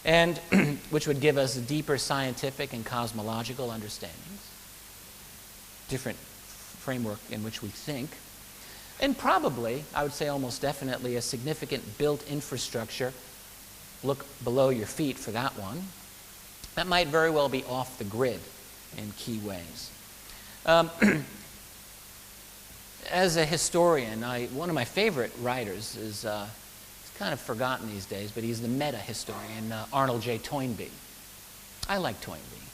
and which would give us deeper scientific and cosmological understandings, different framework in which we think, and probably, I would say almost definitely, a significant built infrastructure. Look below your feet for that one. That might very well be off the grid in key ways. As a historian, one of my favorite writers is, he's kind of forgotten these days, but he's the meta-historian, Arnold J. Toynbee. I like Toynbee.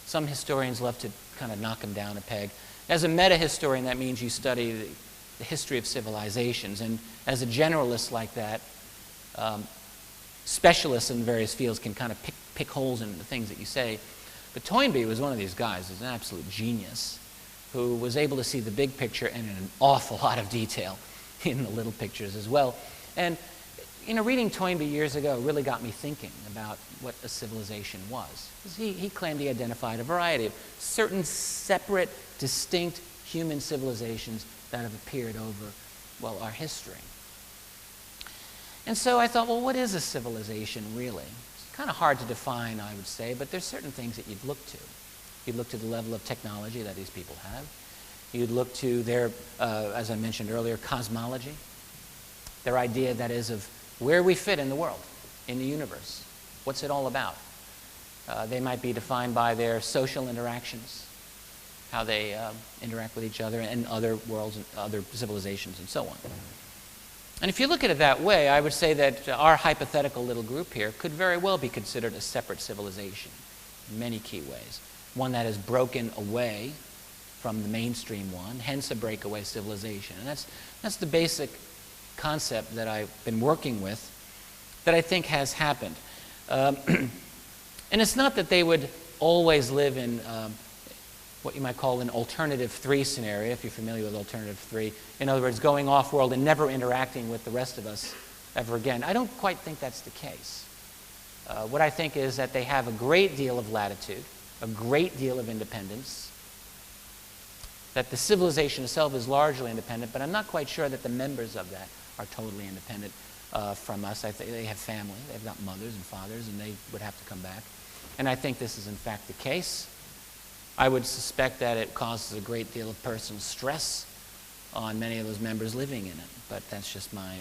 Some historians love to kind of knock him down a peg. As a meta-historian, that means you study the history of civilizations, and as a generalist like that, specialists in various fields can kind of pick holes in the things that you say. But Toynbee was one of these guys who's an absolute genius who was able to see the big picture and in an awful lot of detail in the little pictures as well. And reading Toynbee years ago really got me thinking about what a civilization was. He claimed he identified a variety of certain separate, distinct human civilizations that have appeared over, well, our history. And so I thought, well, what is a civilization really? It's kind of hard to define, I would say, but there's certain things that you'd look to. You'd look to the level of technology that these people have. You'd look to their, as I mentioned earlier, cosmology, their idea, that is, of where we fit in the world, in the universe. What's it all about? They might be defined by their social interactions, how they interact with each other and other worlds and other civilizations and so on. And if you look at it that way, I would say that our hypothetical little group here could very well be considered a separate civilization in many key ways. One that has broken away from the mainstream one, hence a breakaway civilization. And that's the basic concept that I've been working with that I think has happened. And it's not that they would always live in what you might call an alternative 3 scenario, if you're familiar with alternative 3. In other words, going off-world and never interacting with the rest of us ever again. I don't quite think that's the case. What I think is that they have a great deal of latitude, a great deal of independence, that the civilization itself is largely independent, but I'm not quite sure that the members of that are totally independent from us. I think they have family, they've got mothers and fathers, and they would have to come back. And I think this is in fact the case. I would suspect that it causes a great deal of personal stress on many of those members living in it, but that's just my